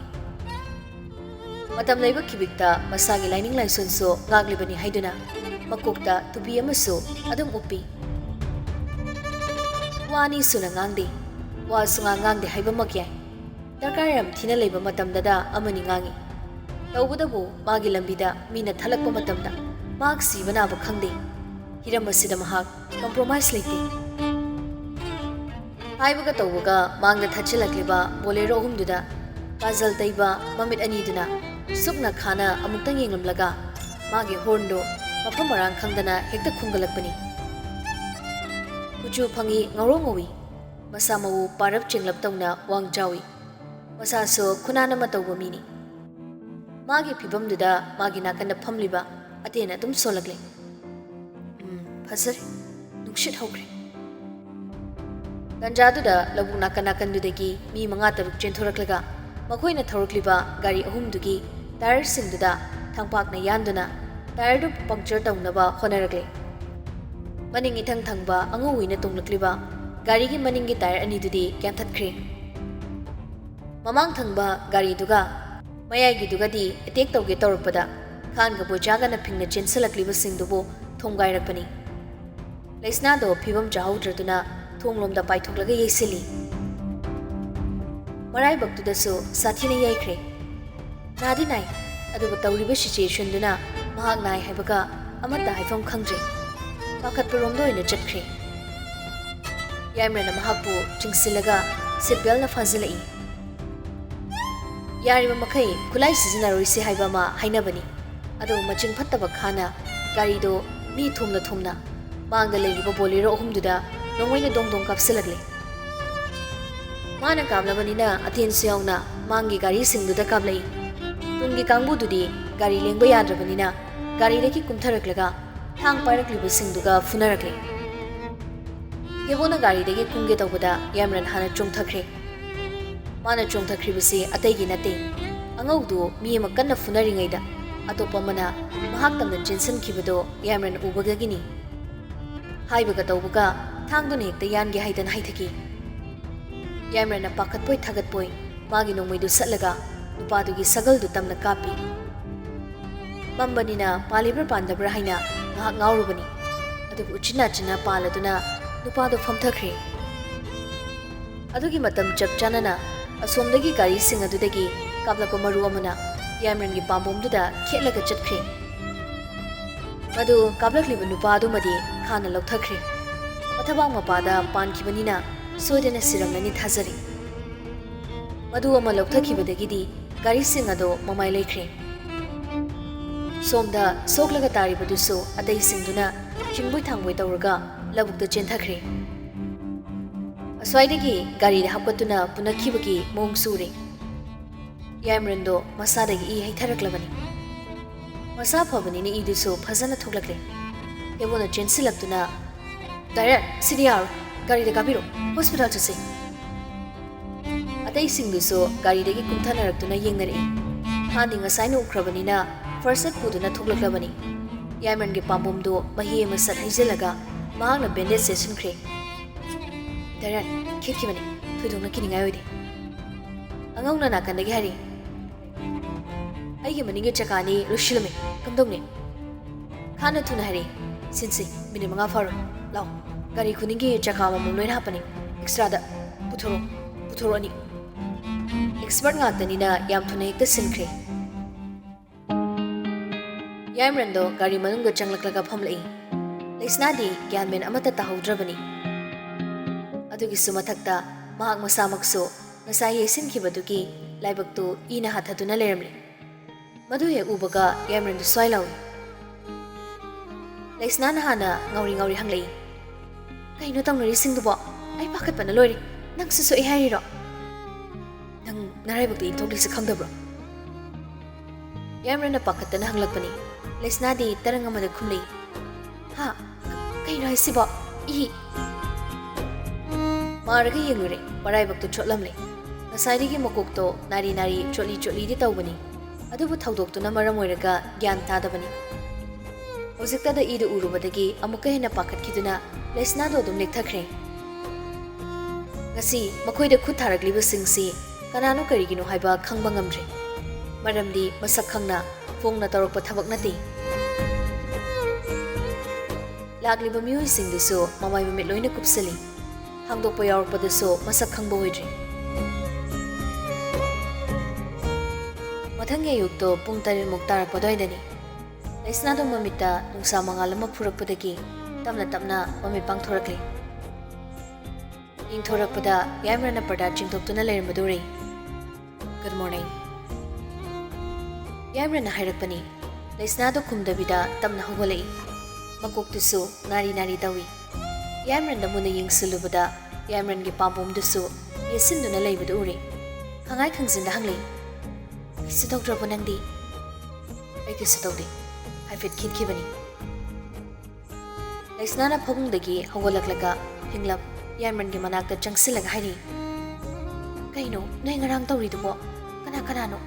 ꯃꯇꯝ ꯂꯩꯕ ꯈꯤꯕꯤꯛꯇ ꯃꯁꯥꯒꯤ ꯂꯥꯏꯅꯤꯡ ꯂꯥꯏꯁꯣꯟꯁꯨ ꯉꯥꯛꯂꯤꯕꯅꯤ ꯍꯥꯏꯗꯨꯅ ꯃꯀꯣꯛꯇ ꯇꯨꯄꯤ ꯑꯃꯁꯨ ꯑꯗꯨꯝ ꯎꯞꯄꯤ꯫ ꯋꯥ ꯑꯅꯤ ꯁꯨꯅ ꯉꯥꯡꯗꯦ, ꯋꯥ ꯁꯨꯉꯥꯡ ꯉꯥꯡꯗꯦ ꯍꯥꯏꯕꯃꯛ ꯌꯥꯏ꯫ ꯗꯔꯀꯥꯔ ꯌꯥꯝ ꯊꯤꯅ ꯂꯩꯕ ꯃꯇꯝꯗꯗ ꯑꯃꯅꯤ ꯉꯥꯡꯏ꯫ ꯇꯧꯕꯇꯕꯨ ꯃꯥꯒꯤ ꯂꯝꯕꯤꯗ ꯃꯤꯅ ꯊꯠꯂꯛꯄ ꯃꯇꯝꯗ ꯃꯍꯥꯛ ꯁꯤꯕ ꯅꯥꯕ ꯈꯪꯗꯦ꯫ ꯍꯤꯔꯝ ꯑꯁꯤꯗ ꯃꯍꯥꯛ ꯀꯝꯄ꯭ꯔꯣꯃꯥꯏꯖ ꯂꯩꯇꯦ꯫ ꯍꯥꯏꯕꯒ ꯇꯧꯕꯒ ꯃꯥꯡꯗ ꯊꯠꯆꯤꯜꯂꯛꯂꯤꯕ ꯕꯣꯂꯦꯔꯣ ꯑꯍꯨꯝꯗꯨꯗ ꯀꯥꯖꯜ ꯇꯩꯕ ꯃꯃꯤꯠ ꯑꯅꯤꯗꯨꯅ ꯁꯨꯞꯅ ꯈꯥꯅ ꯑꯃꯨꯛꯇꯪ ꯌꯦꯡꯂꯝꯂꯒ ꯃꯥꯒꯤ ꯍꯣꯔꯟꯗꯣ ꯃꯐꯝ ꯃꯔꯥꯡ ꯈꯪꯗꯅ ꯍꯦꯛꯇ ꯈꯨꯡꯒꯠꯂꯛꯄꯅꯤ꯫ ꯀꯨꯆꯨ ꯐꯪꯏ ꯉꯧꯔꯣꯛ ꯉꯧꯏ, ꯃꯁꯥ ꯃꯎ ꯄꯥꯔꯞ ꯆꯦꯡꯂꯞ ꯇꯧꯅ ꯋꯥꯡ ꯆꯥꯎꯏ, ꯃꯁꯥꯁꯨ ꯈꯨꯅꯥꯟ ꯑꯃ ꯇꯧꯕ ꯃꯤꯅꯤ꯫ ꯃꯥꯒꯤ ꯐꯤꯕꯝꯗꯨꯗ ꯃꯥꯒꯤ ꯅꯥꯀꯟꯗ ꯐꯝꯂꯤꯕ ꯑꯇꯦꯟ ꯑꯗꯨꯝ ꯁꯣꯜꯂꯛꯂꯦ꯫ ꯐꯖꯔꯦ, ꯅꯨꯡꯁꯤꯠ ꯍꯧꯈ꯭ꯔꯦ꯫ ꯇꯥꯟꯖꯥꯗꯨꯗ ꯂꯧꯕꯨꯛ ꯅꯥꯀꯟ ꯅꯥꯀꯟꯗꯨꯗꯒꯤ ꯃꯤ 5-6 ꯆꯦꯟꯊꯣꯔꯛꯂꯒ ꯃꯈꯣꯏꯅ ꯊꯧꯔꯛꯂꯤꯕ ꯒꯥꯔꯤ ꯑꯍꯨꯝꯗꯨꯒꯤ ꯇꯥꯌꯔꯁꯤꯡꯗꯨꯗ ꯊꯥꯡꯄꯥꯛꯅ ꯌꯥꯟꯗꯨꯅ ꯇꯥꯌꯔꯗꯨ ꯄꯪꯆꯔ ꯇꯧꯅꯕ ꯍꯣꯠꯅꯔꯛꯂꯦ꯫ ꯃꯅꯤꯡ ꯏꯊꯪ ꯊꯪꯕ ꯑꯉꯧꯋꯤꯅ ꯇꯣꯡꯂꯛꯂꯤꯕ ꯒꯥꯔꯤꯒꯤ ꯃꯅꯤꯡꯒꯤ ꯇꯥꯌꯔ ꯑꯅꯤꯗꯨꯗꯤ ꯌꯥꯟꯊꯠꯈ꯭ꯔꯦ꯫ ꯃꯃꯥꯡ ꯊꯪꯕ ꯒꯥꯔꯤꯗꯨꯒ ꯃꯌꯥꯏꯒꯤꯗꯨꯒꯗꯤ ꯑꯦꯇꯦꯛ ꯇꯧꯒꯦ ꯇꯧꯔꯛꯄꯗ ꯈꯥꯟꯒ ꯕꯣꯏꯆꯥꯒꯅ ꯐꯤꯡꯅ ꯆꯦꯟꯁꯤꯜꯂꯛꯂꯤꯕꯁꯤꯡꯗꯨꯕꯨ ꯊꯣꯝꯒꯥꯏꯔꯛꯄꯅꯤ꯫ ꯂꯩꯁꯅꯥꯗꯣ ꯐꯤꯕꯝ ꯆꯥꯍꯧꯗ꯭ꯔꯗꯨꯅ ꯊꯣꯡꯂꯣꯝꯗ ꯄꯥꯏꯊꯣꯛꯂꯒ ꯌꯩꯁꯤꯜꯂꯤ꯫ ꯃꯔꯥꯏꯕꯛꯇꯨꯗꯁꯨ ꯁꯥꯊꯤꯅ ꯌꯩꯈ꯭ꯔꯦ꯫ ꯅꯥꯗꯤ ꯅꯥꯏ, ꯑꯗꯨꯕꯨ ꯇꯧꯔꯤꯕ ꯁꯤꯆꯨꯌꯦꯁꯟꯗꯨꯅ ꯃꯍꯥꯛ ꯅꯥꯏ ꯍꯥꯏꯕꯒ ꯑꯃꯠꯇ ꯍꯥꯏꯐꯝ ꯈꯪꯗ꯭ꯔꯦ ꯄꯥꯈꯠꯄꯔꯣꯝꯗ ꯑꯣꯏꯅ ꯆꯠꯈ꯭ꯔꯦ ꯌꯥꯏꯃꯔꯟꯅ ꯃꯍꯥꯛꯄꯨ ꯆꯤꯡꯁꯤꯜꯂꯒ ꯁꯤꯠ ꯕꯦꯜꯅ ꯐꯥꯖꯤꯜꯂꯛꯏ ꯌꯥꯔꯤꯕ ꯃꯈꯩ ꯈꯨꯠꯂꯥꯏ ꯁꯤꯖꯤꯟꯅꯔꯣꯏꯁꯤ ꯍꯥꯏꯕ ꯑꯃ ꯍꯥꯏꯅꯕꯅꯤ ꯑꯗꯨꯕꯨ ꯃꯆꯤꯡ ꯐꯠꯇꯕ ꯈꯥꯅ ꯒꯥꯔꯤꯗꯣ ꯃꯤ ꯊꯣꯝꯅ ꯃꯥꯡꯗ ꯂꯩꯔꯤꯕ ꯕꯣꯂꯦꯔꯣ ꯑꯍꯨꯝꯗꯨꯗ ꯅꯣꯡꯃꯩꯅ ꯗꯣꯡ ꯀꯥꯞꯁꯤꯜꯂꯛꯂꯦ ꯃꯥꯅ ꯀꯥꯞꯂꯕꯅꯤꯅ ꯑꯊꯦꯟꯁꯨ ꯌꯥꯎꯅ ꯃꯥꯡꯒꯤ ꯒꯥꯔꯤꯁꯤꯡꯗꯨꯗ ꯀꯥꯞꯂꯛꯏ ꯇꯨꯡꯒꯤ ꯀꯥꯡꯕꯨꯗꯨꯗꯤ ꯒꯥꯔꯤ ꯂꯦꯡꯕ ꯌꯥꯗ꯭ꯔꯕꯅꯤꯅ ꯒꯥꯔꯤꯗꯒꯤ ꯀꯨꯝꯊꯔꯛꯂꯒ ꯊꯥꯡ ꯄꯥꯏꯔꯛꯂꯤꯕꯁꯤꯡꯗꯨꯒ ꯐꯨꯅꯔꯛꯂꯦ ꯌꯦꯕꯣꯅ ꯒꯥꯔꯤꯗꯒꯤ ꯀꯨꯝꯒꯦ ꯇꯧꯕꯗ ꯌꯥꯏꯃꯔꯟ ꯍꯥꯟꯅ ꯆꯣꯡꯊꯈ꯭ꯔꯦ ꯃꯥꯅ ꯆꯣꯡꯊꯈ꯭ꯔꯤꯕꯁꯤ ꯑꯇꯩꯒꯤ ꯅꯠꯇꯦ ꯑꯉꯧꯗꯨ ꯃꯤ ꯑꯃ ꯀꯟꯅ ꯐꯨꯅꯔꯤꯉꯩꯗ ꯑꯇꯣꯞꯄ ꯑꯃꯅ ꯃꯍꯥꯛ ꯇꯝꯅ ꯆꯦꯟꯁꯤꯟꯈꯤꯕꯗꯣ ꯌꯥꯏꯃꯔꯟ ꯎꯕꯗꯒꯤꯅꯤ ꯍꯥꯏꯕꯒ ꯇꯧꯕꯒ ꯊꯥꯡꯗꯨꯅ ꯍꯦꯛꯇ ꯌꯥꯟꯒꯦ ꯍꯥꯏꯗꯅ ꯍꯥꯏꯊꯈꯤ ꯌꯥꯏꯃꯔꯟꯅ ꯄꯥꯈꯠꯄꯣꯏ ꯊꯥꯒꯠꯄꯣꯏ ꯃꯥꯒꯤ ꯅꯣꯡꯃꯩꯗꯨ ꯁꯠꯂꯒ ꯅꯨꯄꯥꯗꯨꯒꯤ ꯁꯒꯜꯗꯨ ꯇꯝꯅ ꯀꯥꯞꯄꯤ ꯃꯝꯕꯅꯤꯅ ꯄꯥꯜꯂꯤꯕ꯭ꯔꯥ ꯄꯥꯟꯗꯕ꯭ꯔꯥ ꯍꯥꯏꯅ ꯉꯥꯏꯍꯥꯛ ꯉꯥꯎꯔꯨꯕꯅꯤ ꯑꯗꯨꯕꯨ ꯎꯆꯤꯟꯅꯥꯆꯤꯟꯅ ꯄꯥꯜꯂꯗꯨꯅ ꯅꯨꯄꯥꯗꯨ ꯐꯝꯊꯈ꯭ꯔꯦ ꯑꯗꯨꯒꯤ ꯃꯇꯝ ꯆꯞ ꯆꯥꯅꯅ ꯑꯁꯣꯝꯗꯒꯤ ꯒꯥꯔꯤꯁꯤꯡ ꯑꯗꯨꯗꯒꯤ ꯀꯥꯞꯂꯛꯄ ꯃꯔꯨ ꯑꯃꯅ ꯌꯥꯏꯃꯔꯟꯒꯤ ꯄꯥꯝꯕꯣꯝꯗꯨꯗ ꯈꯦꯠꯂꯒ ꯆꯠꯈ꯭ꯔꯦ ꯃꯗꯨ ꯀꯥꯞꯂꯛꯂꯤꯕ ꯅꯨꯄꯥ ꯑꯗꯨꯃꯗꯤ ꯈꯥꯅ ꯂꯧꯊꯈ꯭ꯔꯦ ꯃꯊꯕꯥꯛ ꯃꯄꯥꯗ ꯄꯥꯟꯈꯤꯕꯅꯤꯅ ꯁꯣꯏꯗꯅ ꯁꯤꯔꯝꯂꯅꯤ ꯊꯥꯖꯔꯤ ꯃꯗꯨ ꯑꯃ ꯂꯧꯊꯈꯤꯕꯗꯒꯤꯗꯤ ꯒꯥꯔꯤꯁꯤꯡ ꯑꯗꯣ ꯃꯃꯥꯏ ꯂꯩꯈ꯭ꯔꯦ ꯁꯣꯝꯗ ꯁꯣꯛꯂꯒ ꯇꯥꯔꯤꯕꯗꯨꯁꯨ ꯑꯇꯩꯁꯤꯡꯗꯨꯅ ꯆꯤꯡꯕꯣꯏ ꯊꯥꯡꯕꯣꯏ ꯇꯧꯔꯒ ꯂꯧꯕꯨꯛꯇ ꯆꯦꯟꯊꯈ꯭ꯔꯦ ꯑꯁ꯭ꯋꯥꯏꯗꯒꯤ ꯒꯥꯔꯤꯗ ꯍꯥꯞꯀꯠꯇꯨꯅ ꯄꯨꯅꯈꯤꯕꯒꯤ ꯃꯑꯣꯡꯁꯨ ꯎꯔꯦ ꯌꯥꯏꯃꯔꯟꯗꯣ ꯃꯁꯥꯗꯒꯤ ꯏ ꯍꯩꯊꯔꯛꯂꯕꯅꯤ ꯃꯁꯥ ꯐꯕꯅꯤꯅ ꯏꯗꯨꯁꯨ ꯐꯖꯅ ꯊꯣꯛꯂꯛꯂꯦ ꯌꯦꯕꯣꯅ ꯆꯦꯟꯁꯤꯜꯂꯛꯇꯨꯅ ꯗꯥꯏꯔꯦꯛ ꯁꯤꯗꯤ ꯌꯥꯔꯣꯏ ꯒꯥꯔꯤꯗ ꯀꯥꯕꯤꯔꯣ ꯍꯣꯁꯄꯤꯇꯥꯜ ꯆꯠꯁꯤ ꯑꯇꯩꯁꯤꯡꯗꯨꯁꯨ ꯒꯥꯔꯤꯗꯒꯤ ꯀꯨꯝꯊꯅꯔꯛꯇꯨꯅ ꯌꯦꯡꯅꯔꯛꯏ ꯍꯥꯟꯅꯗꯤ ꯉꯁꯥꯏꯅ ꯎꯈ꯭ꯔꯕꯅꯤꯅ ꯐꯥꯔꯁ ꯑꯦꯗ ꯄꯨꯗꯨꯅ ꯊꯣꯛꯂꯛꯂꯕꯅꯤ ꯌꯥꯏꯃꯔꯟꯒꯤ ꯄꯥꯝꯕꯣꯝꯗꯣ ꯃꯍꯤ ꯑꯃ ꯁꯠ ꯍꯩꯖꯤꯜꯂꯒ ꯃꯍꯥꯛꯅ ꯕꯦꯟꯗꯦꯖ ꯆꯦꯠꯁꯤꯟꯈ꯭ꯔꯦ ꯗꯥꯏꯔꯦꯛ ꯈꯦꯠꯈꯤꯕꯅꯤ ꯊꯣꯏꯗꯣꯛꯅ ꯀꯤꯅꯤꯡꯉꯥꯏ ꯑꯣꯏꯗꯦ ꯑꯉꯧꯅ ꯅꯥꯀꯟꯗꯒꯤ ꯍꯥꯏꯔꯤ ꯑꯩꯒꯤ ꯃꯅꯤꯡꯒꯤ ꯆꯀꯥꯅꯤ ꯂꯣꯏꯁꯤꯜꯂꯝꯃꯤ ꯀꯝꯗꯧꯅꯤ ꯈꯥꯅ ꯊꯨꯅ ꯍꯥꯏꯔꯤ ꯁꯤꯟꯁꯤ ꯃꯤꯅꯤꯠ 5 ꯐꯥꯔꯣꯏ ꯂꯥꯎ ꯒꯥꯔꯤ ꯈꯨꯗꯤꯡꯒꯤ ꯆꯀꯥ ꯑꯃꯃꯝ ꯂꯣꯏꯅ ꯍꯥꯞꯄꯅꯤ ꯑꯦꯛꯁꯇ꯭ꯔꯥꯗ ꯄꯨꯊꯣꯔꯛꯑꯅꯤ ꯑꯦꯛꯁꯄꯔꯠ ꯉꯥꯛꯇꯅꯤꯅ ꯌꯥꯝ ꯊꯨꯅ ꯍꯦꯛꯇ ꯁꯤꯟꯈ꯭ꯔꯦ ꯌꯥꯏꯃꯔꯟꯗꯣ ꯒꯥꯔꯤ ꯃꯅꯨꯡꯗ ꯆꯪꯂꯛꯂꯒ ꯐꯝꯂꯛꯏ ꯂꯩꯁꯅꯥꯗꯤ ꯒ꯭ꯌꯥꯟ ꯃꯦꯟ ꯑꯃꯠꯇ ꯇꯥꯍꯧꯗ꯭ꯔꯕꯅꯤ ꯑꯗꯨꯒꯤꯁꯨ ꯃꯊꯛꯇ ꯃꯍꯥꯛ ꯃꯁꯥꯃꯛꯁꯨ ꯉꯁꯥꯏ ꯌꯩꯁꯤꯟꯈꯤꯕꯗꯨꯒꯤ ꯂꯥꯏꯕꯛꯇꯨ ꯏꯅ ꯍꯥꯊꯗꯨꯅ ꯂꯩꯔꯝꯂꯦ ꯃꯗꯨ ꯍꯦꯛ ꯎꯕꯒ ꯌꯥꯏꯃꯔꯟꯗꯨ ꯁ꯭ꯋꯥꯏ ꯂꯥꯎꯏ ꯂꯩꯁꯅꯥꯅ ꯍꯥꯟꯅ ꯉꯥꯎꯔꯤ ꯍꯪꯂꯛꯏ ꯀꯩꯅꯣ ꯇꯧꯅꯔꯤꯁꯤꯡꯗꯨꯕꯣ ꯑꯩ ꯄꯥꯈꯠꯄꯅ ꯂꯣꯏꯔꯦ ꯅꯪꯁꯨ ꯁꯣꯛꯏ ꯍꯥꯏꯔꯤꯔꯣ ꯅꯪ ꯅꯔꯥꯏꯕꯛꯇ ꯏꯟꯊꯣꯛꯂꯤꯁꯤ ꯈꯪꯗꯕ꯭ꯔꯣ ꯌꯥꯏꯃꯔꯟꯅ ꯄꯥꯈꯠꯇꯅ ꯍꯪꯂꯛꯄꯅꯤ ꯂꯩꯁꯅꯥꯗꯤ ꯇꯔꯪ ꯑꯃꯗ ꯈꯨꯝꯂꯛꯏ ꯍꯥ ꯀꯩꯅꯣ ꯍꯥꯏꯁꯤꯕꯣ ꯃꯥꯔꯒ ꯌꯦꯡꯂꯨꯔꯦ ꯃꯔꯥꯏꯕꯛꯇꯨ ꯆꯣꯠꯂꯝꯂꯦ ꯉꯁꯥꯏꯗꯒꯤ ꯃꯀꯣꯛꯇꯣ ꯅꯥꯔꯤ ꯆꯣꯠꯂꯤꯗꯤ ꯇꯧꯕꯅꯤ ꯑꯗꯨꯕꯨ ꯊꯧꯗꯣꯛꯇꯨꯅ ꯃꯔꯝ ꯑꯣꯏꯔꯒ ꯒ꯭ꯌꯥꯟ ꯇꯥꯗꯕꯅꯤ ꯍꯧꯖꯤꯛꯇꯗ ꯏꯗꯨ ꯎꯔꯨꯕꯗꯒꯤ ꯑꯃꯨꯛꯀ ꯍꯦꯟꯅ ꯄꯥꯈꯠꯈꯤꯗꯨꯅ ꯂꯩꯁꯅꯥꯗꯣ ꯑꯗꯨꯝ ꯂꯦꯛꯊꯈ꯭ꯔꯦ ꯉꯁꯤ ꯃꯈꯣꯏꯗ ꯈꯨꯠ ꯊꯥꯔꯛꯂꯤꯕꯁꯤꯡꯁꯤ ꯀꯅꯥꯅꯣ ꯀꯔꯤꯒꯤꯅꯣ ꯍꯥꯏꯕ ꯈꯪꯕ ꯉꯝꯗ꯭ꯔꯦ ꯃꯔꯝꯗꯤ ꯃꯁꯛ ꯈꯪꯅ ꯐꯣꯡꯅ ꯇꯧꯔꯛꯄ ꯊꯕꯛ ꯅꯠꯇꯦ ꯂꯥꯛꯂꯤꯕ ꯃꯤꯑꯣꯏꯁꯤꯡꯗꯨꯁꯨ ꯃꯃꯥꯏ ꯃꯃꯤꯠ ꯂꯣꯏꯅ ꯀꯨꯞꯁꯤꯜꯂꯤ ꯍꯥꯡꯗꯣꯛꯄ ꯌꯥꯎꯔꯛꯄꯗꯁꯨ ꯃꯁꯛ ꯈꯪꯕ ꯑꯣꯏꯗ꯭ꯔꯤ ꯃꯊꯪꯒꯤ ꯑꯌꯨꯛꯇꯣ ꯄꯨꯡ 7 ꯇꯥꯔꯛꯄ ꯑꯗꯨꯋꯥꯏꯗꯅꯤ ꯂꯩꯁꯅꯥꯗꯣ ꯃꯃꯤꯠꯇ ꯅꯨꯡꯁꯥ ꯃꯉꯥꯜ ꯑꯃ ꯐꯨꯔꯛꯄꯗꯒꯤ ꯇꯞꯅ ꯃꯃꯤꯠ ꯄꯥꯡꯊꯣꯔꯛꯂꯦ ꯌꯦꯡꯊꯣꯔꯛꯄꯗ ꯌꯥꯏꯃꯔꯟꯅ ꯄꯔꯗꯥ ꯆꯤꯡꯊꯣꯛꯇꯨꯅ ꯂꯩꯔꯝꯕꯗꯨ ꯎꯔꯦ ꯒꯨꯗ ꯃꯣꯔꯅꯤꯡ ꯌꯥꯏꯃꯔꯟꯅ ꯍꯥꯏꯔꯛꯄꯅꯤ ꯂꯩꯁꯅꯥꯗꯣ ꯈꯨꯝꯗꯕꯤꯗ ꯇꯞꯅ ꯍꯧꯒꯠꯂꯛꯏ ꯃꯀꯣꯛꯇꯨꯁꯨ ꯅꯥꯔꯤ ꯇꯧꯏ ꯌꯥꯏꯃꯔꯟꯗ ꯃꯨꯟꯅ ꯌꯦꯡꯁꯤꯜꯂꯨꯕꯗ ꯌꯥꯏꯃꯔꯟꯒꯤ ꯄꯥꯝꯕꯣꯝꯗꯨꯁꯨ ꯌꯦꯠꯁꯤꯟꯗꯨꯅ ꯂꯩꯕꯗꯨ ꯎꯔꯦ ꯈꯪꯉꯥꯏ ꯈꯪꯖꯤꯟꯗ ꯍꯪꯂꯛꯏ ꯀꯩꯁꯨ ꯇꯧꯗ꯭ꯔꯕꯣ ꯅꯪꯗꯤ ꯑꯩ ꯀꯩꯁꯨ ꯇꯧꯗꯦ ꯍꯥꯏꯐꯦꯠ ꯈꯤꯠꯈꯤꯕꯅꯤ ꯂꯩꯁꯅꯥꯅ ꯐꯃꯨꯡꯗꯒꯤ ꯍꯧꯒꯠꯂꯛꯂꯒ ꯍꯤꯡꯂꯞ ꯌꯥꯏꯃꯔꯟꯒꯤ ꯃꯅꯥꯛꯇ ꯆꯪꯁꯤꯜꯂꯒ ꯍꯥꯏꯔꯤ ꯀꯩꯅꯣ ꯅꯣꯏ ꯉꯔꯥꯡ ꯇꯧꯔꯤꯗꯨꯕꯣ ꯀꯅꯥꯅꯣ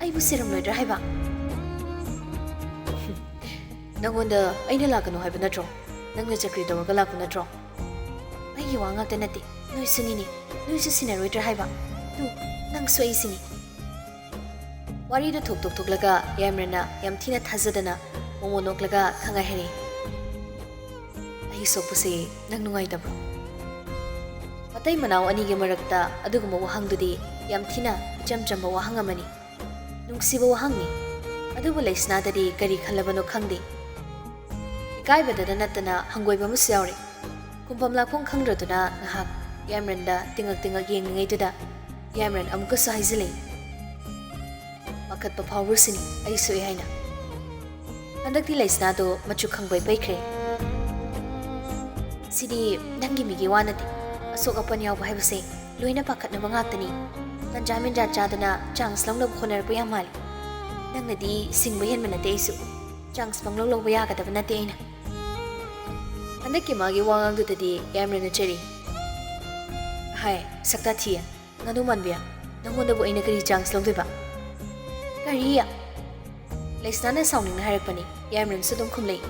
ꯑꯩꯕꯨ ꯁꯤꯔꯝꯂꯣꯏꯗ꯭ꯔꯥ ꯍꯥꯏꯕ ꯅꯪꯉꯣꯟꯗ ꯑꯩꯅ ꯂꯥꯛꯀꯅꯣ ꯍꯥꯏꯕ ꯅꯠꯇ꯭ꯔꯣ ꯅꯪꯅ ꯆꯀ꯭ꯔꯤ ꯇꯧꯔꯒ ꯂꯥꯛꯄ ꯅꯠꯇ꯭ꯔꯣ ꯑꯩꯒꯤ ꯋꯥ ꯉꯥꯛꯇ ꯅꯠꯇꯦ ꯅꯣꯏꯁꯨꯅꯤꯅꯤ ꯅꯣꯏꯁꯨ ꯁꯤꯟꯅꯔꯣꯏꯗ꯭ꯔꯥ ꯍꯥꯏꯕ ꯅꯪꯁꯨ ꯑꯩꯁꯤꯅꯤ ꯋꯥꯔꯤꯗꯨ ꯊꯣꯛꯂꯒ ꯌꯥꯏꯃꯔꯟꯅ ꯌꯥꯝ ꯊꯤꯅ ꯊꯥꯖꯗꯅ ꯃꯣꯃꯣ ꯅꯣꯛꯂꯒ ꯈꯪꯉꯥꯏ ꯍꯥꯏꯔꯤ ꯑꯩ ꯁꯣꯛꯄꯁꯦ ꯅꯪ ꯅꯨꯡꯉꯥꯏꯇꯕ꯭ꯔꯣ ꯃꯇꯩ ꯃꯅꯥꯎ ꯑꯅꯤꯒꯤ ꯃꯔꯛꯇ ꯑꯗꯨꯒꯨꯝꯕ ꯋꯥꯍꯪꯗꯨꯗꯤ ꯌꯥꯝ ꯊꯤꯅ ꯏꯆꯝ ꯆꯝꯕ ꯋꯥꯍꯪ ꯑꯃꯅꯤ ꯅꯨꯡꯁꯤꯕ ꯋꯥꯍꯪꯅꯤ ꯑꯗꯨꯕꯨ ꯂꯩꯁꯅꯥꯗꯗꯤ ꯀꯔꯤ ꯈꯜꯂꯕꯅꯣ ꯈꯪꯗꯦ ꯏꯀꯥꯏꯕꯗ ꯅꯠꯇꯅ ꯍꯪꯒꯣꯏꯕ ꯑꯃꯁꯨ ꯌꯥꯎꯔꯦ ꯈꯨꯝꯐꯝ ꯂꯥꯛꯐꯝ ꯈꯪꯗ꯭ꯔꯗꯨꯅ ꯉꯥꯏꯍꯥꯛ ꯌꯥꯏꯃꯔꯟꯗ ꯇꯤꯡꯉꯛ ꯌꯦꯡꯂꯤꯉꯩꯗꯨꯗ ꯌꯥꯏꯃꯔꯟ ꯑꯃꯨꯛꯀꯁꯨ ꯍꯥꯏꯖꯤꯜꯂꯤ ꯄꯥꯈꯠꯄ ꯐꯥꯎꯕꯁꯤꯅꯤ ꯑꯩ ꯁꯣꯛꯏ ꯍꯥꯏꯅ ꯍꯟꯗꯛꯇꯤ ꯂꯩꯁꯅꯥꯗꯣ ꯃꯆꯨ ꯈꯪꯕꯩ ꯄꯩꯈ꯭ꯔꯦ ꯁꯤꯗꯤ ꯅꯪꯒꯤ ꯃꯤꯒꯤ ꯋꯥ ꯅꯠꯇꯦ ꯑꯁꯣꯛ ꯑꯄꯟ ꯌꯥꯎꯕ ꯍꯥꯏꯕꯁꯦ ꯂꯣꯏꯅ ꯄꯥꯈꯠꯅꯕ ꯉꯥꯛꯇꯅꯤ ꯇꯟꯖꯥ ꯃꯦꯟꯖꯥ ꯆꯥꯗꯅ ꯆꯥꯟꯁ ꯂꯧꯅꯕ ꯍꯣꯠꯅꯔꯛꯄ ꯌꯥꯝ ꯃꯥꯜꯂꯤ ꯅꯪꯅꯗꯤ ꯁꯤꯡꯕ ꯍꯦꯟꯕ ꯅꯠꯇꯦ ꯑꯩꯁꯨ ꯆꯥꯟꯁ ꯄꯪꯂꯧ ꯂꯧꯕ ꯌꯥꯒꯗꯕ ꯅꯠꯇꯦ ꯑꯩꯅ ꯍꯟꯗꯛꯀꯤ ꯃꯥꯒꯤ ꯋꯥꯉꯥꯡꯗꯨꯗꯗꯤ ꯌꯥꯝꯅ ꯆꯩꯔꯤ ꯍꯥꯏ ꯁꯛꯇꯥ ꯊꯤꯌꯦ ꯉꯥꯅꯨ ꯃꯥꯟꯕꯤꯌꯥ ꯅꯪꯉꯣꯟꯗꯕꯨ ꯑꯩꯅ ꯀꯔꯤ ꯆꯥꯟꯁ ꯂꯧꯗꯣꯏꯕ ꯀꯔꯤ ꯂꯩꯁꯅꯥꯅ ꯁꯥꯎꯅꯤꯡꯅ ꯍꯥꯏꯔꯛꯄꯅꯤ ꯌꯥꯏꯃꯔꯟꯁꯨ ꯑꯗꯨꯝ ꯈꯨꯝꯂꯛꯏ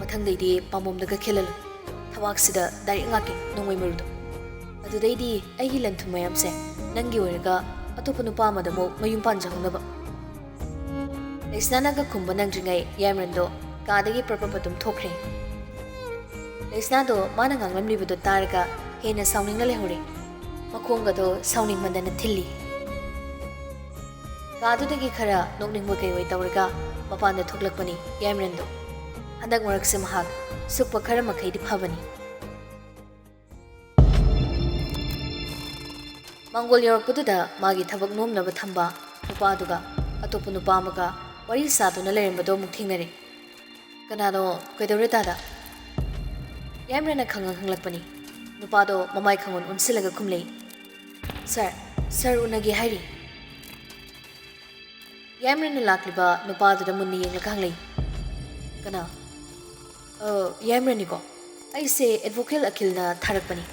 ꯃꯊꯪꯗꯩꯗꯤ ꯄꯥꯝꯕꯣꯝꯗꯒ ꯈꯦꯜꯂꯜꯂꯨ ꯊꯕꯥꯛꯁꯤꯗ ꯗꯥꯏꯔꯦꯛ ꯉꯥꯛꯀꯦ ꯅꯣꯡꯃꯩ ꯃꯔꯨꯗꯣ ꯑꯗꯨꯗꯩꯗꯤ ꯑꯩꯒꯤ ꯂꯟ ꯊꯨꯝ ꯃꯌꯥꯝꯁꯦ ꯅꯪꯒꯤ ꯑꯣꯏꯔꯒ ꯑꯇꯣꯞꯄ ꯅꯨꯄꯥ ꯑꯃꯗ ꯑꯃꯨꯛ ꯃꯌꯨꯝ ꯄꯥꯟꯖꯍꯧꯅꯕ ꯂꯩꯁꯅꯥꯅꯒ ꯈꯨꯝꯕ ꯅꯪꯗ꯭ꯔꯤꯉꯩ ꯌꯥꯏꯃꯔꯟꯗꯣ ꯀꯥꯗꯒꯤ ꯄ꯭ꯔꯄꯞ ꯑꯗꯨꯝ ꯊꯣꯛꯈ꯭ꯔꯦ ꯂꯩꯁꯅꯥꯗꯣ ꯃꯥꯅ ꯉꯥꯡꯂꯝꯂꯤꯕꯗꯣ ꯇꯥꯔꯒ ꯍꯦꯟꯅ ꯁꯥꯎꯅꯤꯡꯅ ꯂꯩꯍꯧꯔꯦ ꯃꯈꯣꯡꯒꯗꯣ ꯁꯥꯎꯅꯤꯡꯃꯟꯗꯅ ꯊꯤꯜꯂꯤ ꯀꯥꯗꯨꯗꯒꯤ ꯈꯔ ꯅꯣꯛꯅꯤꯡꯕ ꯀꯩꯑꯣꯏ ꯇꯧꯔꯒ ꯃꯄꯥꯟꯗ ꯊꯣꯛꯂꯛꯄꯅꯤ ꯌꯥꯏꯃꯔꯟꯗꯣ ꯍꯟꯗꯛ ꯃꯔꯛꯁꯦ ꯃꯍꯥꯛ ꯁꯨꯛꯄ ꯈꯔ ꯃꯈꯩꯗꯤ ꯐꯕꯅꯤ ꯃꯥꯡꯒꯣꯜ ꯌꯧꯔꯛꯄꯗꯨꯗ ꯃꯥꯒꯤ ꯊꯕꯛ ꯅꯣꯝꯅꯕ ꯊꯝꯕ ꯅꯨꯄꯥꯗꯨꯒ ꯑꯇꯣꯞꯄ ꯅꯨꯄꯥ ꯑꯃꯒ ꯋꯥꯔꯤ ꯁꯥꯗꯨꯅ ꯂꯩꯔꯝꯕꯗꯣ ꯑꯃꯨꯛ ꯊꯦꯡꯅꯔꯦ ꯀꯅꯥꯅꯣ ꯀꯩꯗꯧꯔꯦ ꯇꯥꯗ ꯌꯥꯏꯃꯔꯟꯅ ꯍꯪꯂꯛꯄꯅꯤ ꯅꯨꯄꯥꯗꯣ ꯃꯃꯥꯏ ꯈꯪꯒꯣꯟ ꯑꯣꯟꯁꯤꯜꯂꯒ ꯈꯨꯝꯂꯛꯏ ꯁꯔ ꯎꯅꯒꯦ ꯍꯥꯏꯔꯤ ꯌꯥꯏꯃꯔꯟꯅ ꯂꯥꯛꯂꯤꯕ ꯅꯨꯄꯥꯗꯨꯗ ꯃꯨꯟꯅ ꯌꯦꯡꯂꯒ ꯍꯪꯂꯛꯏ ꯀꯅꯥ ꯌꯥꯏꯃꯔꯟꯅꯤꯀꯣ ꯑꯩꯁꯦ ꯑꯦꯗꯚꯣꯀꯦꯠ ꯑꯈꯤꯜꯅ ꯊꯥꯔꯛꯄꯅꯤ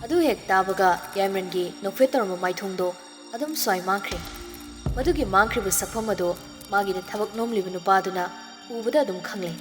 ꯑꯗꯨ ꯍꯦꯛ ꯇꯥꯕꯒ ꯌꯥꯏꯃꯔꯟꯒꯤ ꯅꯣꯛꯐꯦꯠ ꯇꯧꯔꯝꯕ ꯃꯥꯏꯊꯣꯡꯗꯣ ꯑꯗꯨꯝ ꯁ꯭ꯋꯥꯏ ꯃꯥꯡꯈ꯭ꯔꯦ ꯃꯗꯨꯒꯤ ꯃꯥꯡꯈ꯭ꯔꯤꯕ ꯁꯛꯐꯝ ꯑꯗꯣ ꯃꯥꯒꯤꯗ ꯊꯕꯛ ꯅꯣꯝꯂꯤꯕ ꯅꯨꯄꯥꯗꯨꯅ ꯎꯕꯗ ꯑꯗꯨꯝ ꯈꯪꯂꯦ